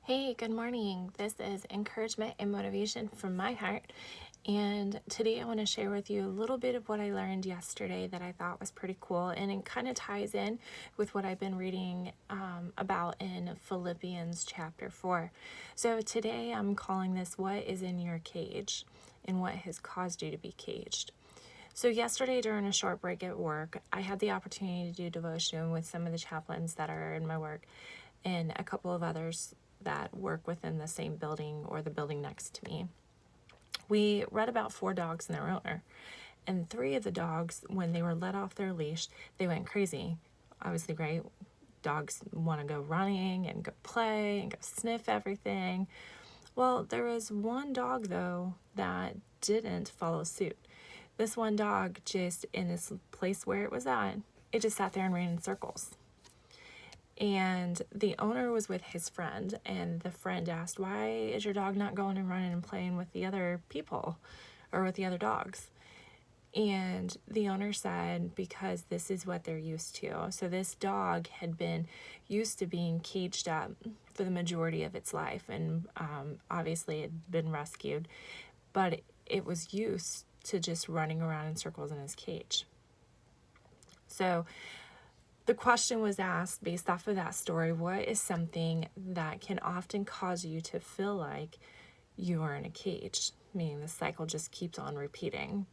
Hey, good morning. This is encouragement and motivation from my heart. And today I want to share with you a little bit of what I learned yesterday that I thought was pretty cool. And it kind of ties in with what I've been reading about in Philippians chapter 4. So today I'm calling this What is in Your Cage and What Has Caused You to Be Caged. So, yesterday during a short break at work, I had the opportunity to do devotion with some of the chaplains that are in my work and a couple of others that work within the same building or the building next to me. We read about 4 dogs and their owner, and 3 of the dogs, when they were let off their leash, they went crazy. Obviously, right? Dogs want to go running and go play and go sniff everything. Well, there was one dog, though, that didn't follow suit. This one dog, just in this place where it was at, it just sat there and ran in circles. And the owner was with his friend, and the friend asked, "Why is your dog not going and running and playing with the other people or with the other dogs?" And the owner said, "Because this is what they're used to." So this dog had been used to being caged up for the majority of its life, and obviously it had been rescued, but it was used to just running around in circles in his cage. So the question was asked based off of that story, what is something that can often cause you to feel like you are in a cage, meaning the cycle just keeps on repeating?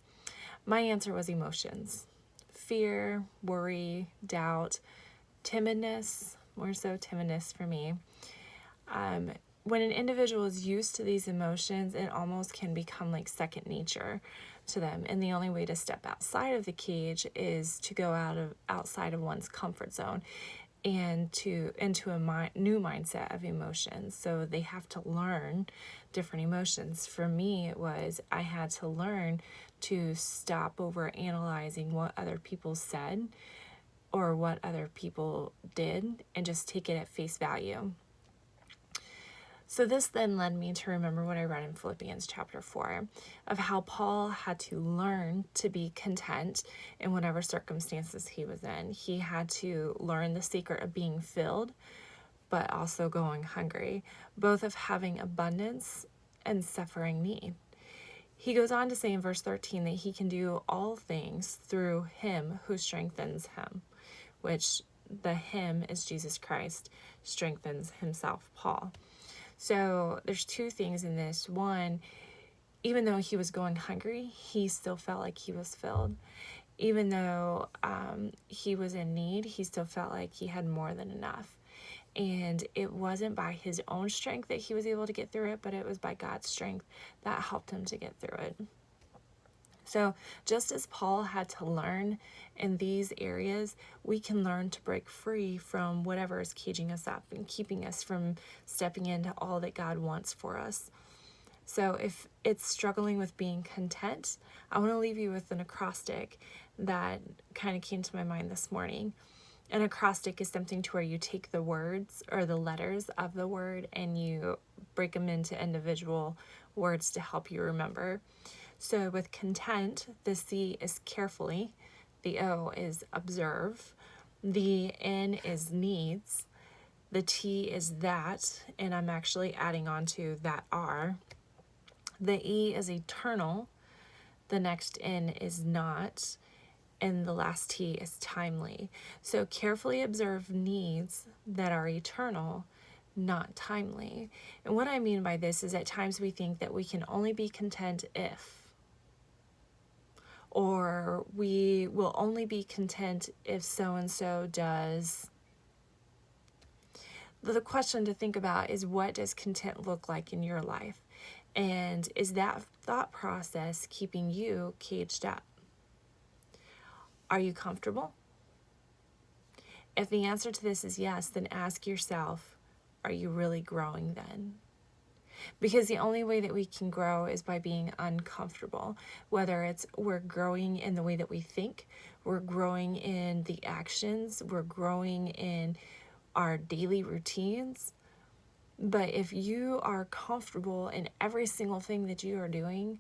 My answer was emotions: fear, worry, doubt, timidness, more so timidness for me. When an individual is used to these emotions, it almost can become like second nature to them. And the only way to step outside of the cage is to go outside of one's comfort zone and to into a new mindset of emotions. So they have to learn different emotions. For me, it was I had to learn to stop over analyzing what other people said or what other people did and just take it at face value. So this then led me to remember what I read in Philippians chapter 4 of how Paul had to learn to be content in whatever circumstances he was in. He had to learn the secret of being filled, but also going hungry, both of having abundance and suffering need. He goes on to say in verse 13 that he can do all things through him who strengthens him, which the him is Jesus Christ, strengthens himself, Paul. So there's 2 things in this. One, even though he was going hungry, he still felt like he was filled. Even though he was in need, he still felt like he had more than enough. And it wasn't by his own strength that he was able to get through it, but it was by God's strength that helped him to get through it. So just as Paul had to learn in these areas, we can learn to break free from whatever is caging us up and keeping us from stepping into all that God wants for us. So if it's struggling with being content, I want to leave you with an acrostic that kind of came to my mind this morning. An acrostic is something to where you take the words or the letters of the word and you break them into individual words to help you remember. So with content, the C is carefully, the O is observe, the N is needs, the T is that, and I'm actually adding on to that R. The E is eternal, the next N is not, and the last T is timely. So carefully observe needs that are eternal, not timely. And what I mean by this is at times we think that we can only be content if, or we will only be content if so-and-so does. The question to think about is, what does content look like in your life? And is that thought process keeping you caged up? Are you comfortable? If the answer to this is yes, then ask yourself, are you really growing then? Because the only way that we can grow is by being uncomfortable. Whether it's we're growing in the way that we think, we're growing in the actions, we're growing in our daily routines. But if you are comfortable in every single thing that you are doing,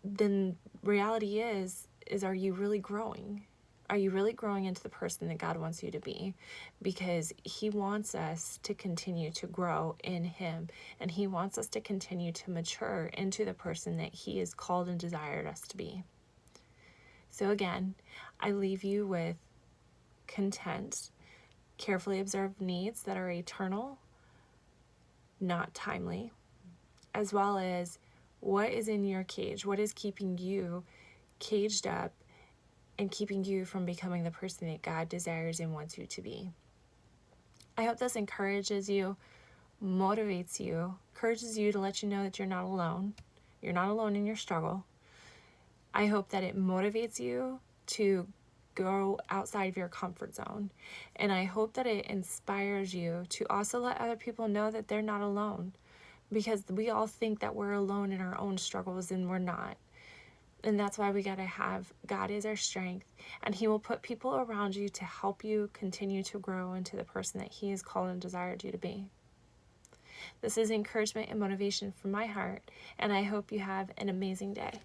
then reality is are you really growing? Are you really growing into the person that God wants you to be? Because He wants us to continue to grow in Him, and He wants us to continue to mature into the person that He has called and desired us to be. So again, I leave you with content, carefully observed needs that are eternal, not timely, as well as what is in your cage, what is keeping you caged up and keeping you from becoming the person that God desires and wants you to be. I hope this encourages you, motivates you, encourages you to let you know that you're not alone. You're not alone in your struggle. I hope that it motivates you to go outside of your comfort zone. And I hope that it inspires you to also let other people know that they're not alone. Because we all think that we're alone in our own struggles, and we're not. And that's why we got to have God is our strength, and He will put people around you to help you continue to grow into the person that He has called and desired you to be. This is encouragement and motivation from my heart, and I hope you have an amazing day.